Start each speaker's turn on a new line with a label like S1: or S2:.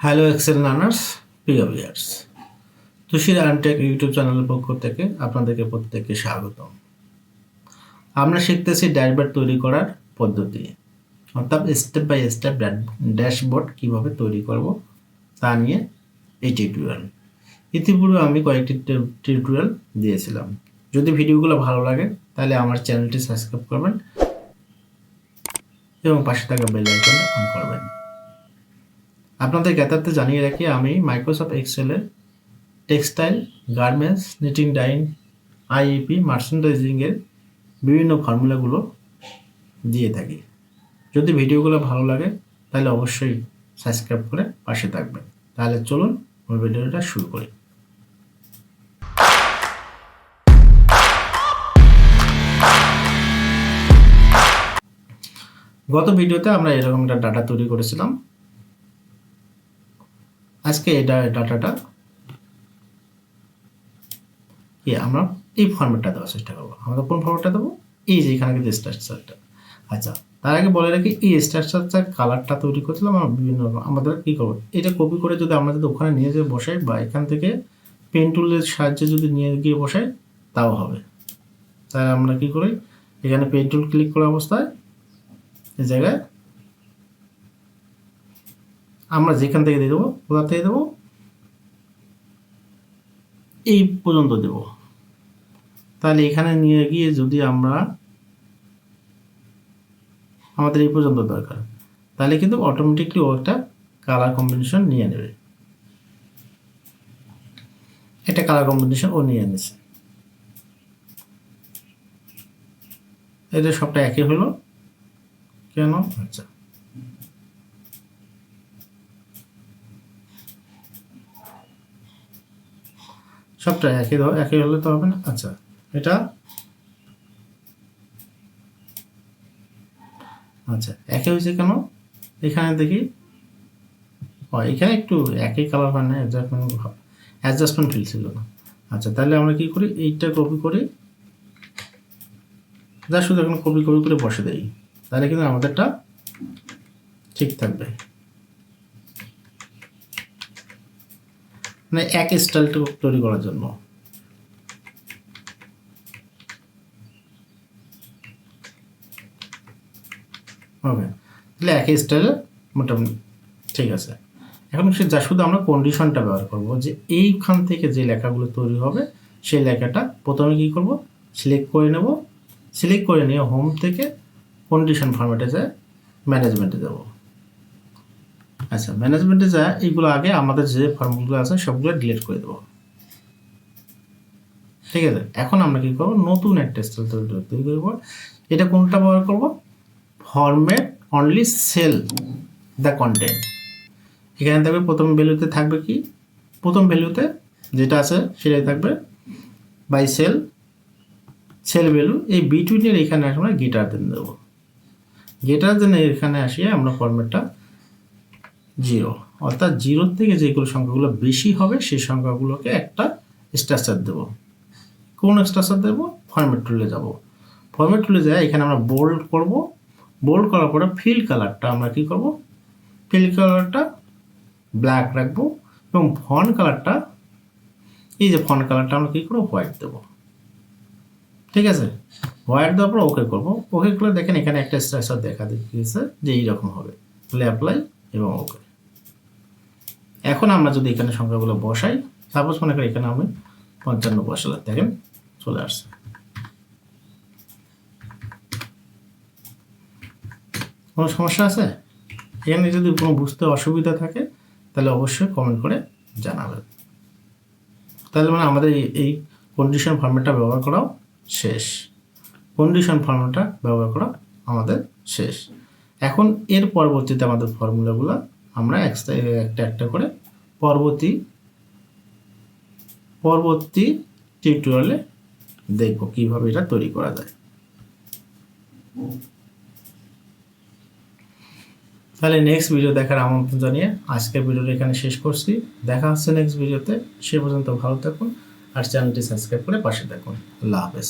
S1: Hello Excel learners, প্রিয় viewers, তুষির take YouTube চ্যানেলের পক্ষ থেকে আপনাদেরকে প্রত্যেককে স্বাগতম। আমরা শিখতেছি ড্যাশবোর্ড তৈরি করার পদ্ধতি, অর্থাৎ স্টেপ বাই স্টেপ ড্যাশবোর্ড কীভাবে তৈরি করব তা নিয়ে এই টিউটোরিয়াল। ইতিপূর্বে আমি কয়েকটি টিউটোরিয়াল দিয়েছিলাম। যদি ভিডিওগুলো ভালো লাগে তাহলে আমার চ্যানেলটি সাবস্ক্রাইব করবেন এবং পাশে থাকা বেল আইকনটা অন করবেন। আপনাদের জ্ঞাতার্থে জানিয়ে রাখি, আমি মাইক্রোসফট এক্সেলের textile, garments, knitting, dyeing, IEP, মার্চেন্ডাইজিংয়ের বিভিন্ন ফর্মুলাগুলো দিয়ে থাকি। যদি ভিডিওগুলো ভালো লাগে তাহলে অবশ্যই সাবস্ক্রাইব করে পাশে থাকবেন। তাহলে চলুন ওই ভিডিওটা শুরু করি। গত ভিডিওতে আমরা এরকম একটা ডাটা তৈরি করেছিলাম। আজকে এই ডাটাটা আমরা এই ফরম্যাটটা দেওয়ার চেষ্টা করবো। আমরা কোন ফরম্যাটটা দেবো? এই যে এখানে কিন্তু স্ট্রাকচারটা। আচ্ছা, তার আগে বলে রাখি, এই স্ট্রাকচারটার কালারটা তৈরি করছিলাম আমরা বিভিন্ন রকম। আমাদের কী করবো, এটা কপি করে যদি আমরা যদি ওখানে নিয়ে যেয়ে বসাই বা এখান থেকে পেন টুলের সাহায্যে যদি নিয়ে গিয়ে বসাই তাও হবে। তাই আমরা কী করি, এখানে পেন টুল ক্লিক করা অবস্থায় এই জায়গায় আমরা যেখান থেকে দিয়ে দেবো, কোথা থেকে দেবো, এই পর্যন্ত দেব। তাহলে এখানে নিয়ে গিয়ে যদি আমরা আমাদের এই পর্যন্ত দরকার, তাহলে কিন্তু অটোমেটিকলি ও একটা কালার কম্বিনেশন নিয়ে নেবে। এটা কালার কম্বিনেশন ও নিয়ে নিচ্ছে। এটা সবটা একই হলো কেন? আচ্ছা, সবটা একই হলে তো হবে না। আচ্ছা, এটা আচ্ছা একই হয়েছে কেন? এখানে দেখি এখানে একটু একই কালার হয় না, অ্যাডজাস্টমেন্ট ফিল ছিল না। আচ্ছা, তাহলে আমরা কি করি, এইটা কপি করি, যা শুধু এখন কপি করে বসে দেই, তাহলে কিন্তু আমাদেরটা ঠিক থাকবে। মানে এক স্টাইলটা তৈরি করার জন্য। ওকে, তাহলে একই স্টাইলে মোটামুটি ঠিক আছে। এখন যা শুধু আমরা কন্ডিশনটা ব্যবহার করব, যে এইখান থেকে যে লেখাগুলো তৈরি হবে সেই লেখাটা প্রথমে কী করব, সিলেক্ট করে নেব। সিলেক্ট করে নিয়ে হোম থেকে কন্ডিশন ফরম্যাটে যায় ম্যানেজমেন্টে যাব। আচ্ছা, ম্যানেজমেন্টে যায় এইগুলো আগে আমাদের যে ফর্মুলাগুলো আছে সবগুলো ডিলিট করে দেবো। ঠিক আছে, এখন আমরা কী করবো, নতুন একটা স্টাইল তৈরি করব। এটা কোনটা ব্যবহার করব? Format only cell the content. এখানে থাকবে প্রথম ভ্যালুতে থাকবে কি, প্রথম ভ্যালুতে যেটা আছে সেটাই থাকবে বাই সেল ভ্যালু। এই বিটুইনের এখানে আমরা গেটার দেন দেবো। গেটার দেন এখানে আসিয়ে আমরা ফরম্যাটটা 0, অর্থাৎ 0 থেকে যেগুলো সংখ্যাগুলো বেশি হবে সেই সংখ্যাগুলোকে একটা স্ট্রাকচার দেবো। কোন স্ট্রাকচার দেবো? ফরম্যাট টুলে যাব। ফরম্যাট টুলে যায় এখানে আমরা বোল্ড করব। বোল্ড করার পরে ফিল কালারটা আমরা কি করব, ফিল কালারটা ব্ল্যাক রাখবো এবং ফন্ট কালারটা, এই যে ফন্ট কালারটা আমরা কী করবো, হোয়াইট দেবো। ঠিক আছে, হোয়াইট দেওয়ার পর ওকে করবো। ওকে করলে দেখেন এখানে একটা স্ট্রাকচার দেখা দিয়েছে যে এইরকম হবে। তাহলে অ্যাপ্লাই এবং ওকে। এখন আমরা যদি এখানে সংখ্যাগুলো বসাই, সাপোজ মনে করি এখানে আমি 55 বসালে, দেখেন চলে আসছে। কোনো সমস্যা আছে? এখানে যদি কোনো বুঝতে অসুবিধা থাকে তাহলে অবশ্যই কমেন্ট করে জানাবেন। তাহলে মানে আমাদের এই কন্ডিশন ফরম্যাটটা ব্যবহার করাও শেষ। কন্ডিশন ফরম্যাটটা ব্যবহার করা আমাদের শেষ। এখন এর পরবর্তীতে আমাদের ফর্মুলাগুলো আমরা একটা করে পরবর্তী টিউটোরিয়ালে দেখব কিভাবে এটা তৈরি করা যায়। তাহলে নেক্সট ভিডিও দেখার আমন্ত্রণ জানিয়ে আজকের ভিডিওটা এখানে শেষ করছি। দেখা হচ্ছে নেক্সট ভিডিওতে। সে পর্যন্ত ভালো থাকুন আর চ্যানেলটি সাবস্ক্রাইব করে পাশে থাকুন। আল্লাহ হাফেজ।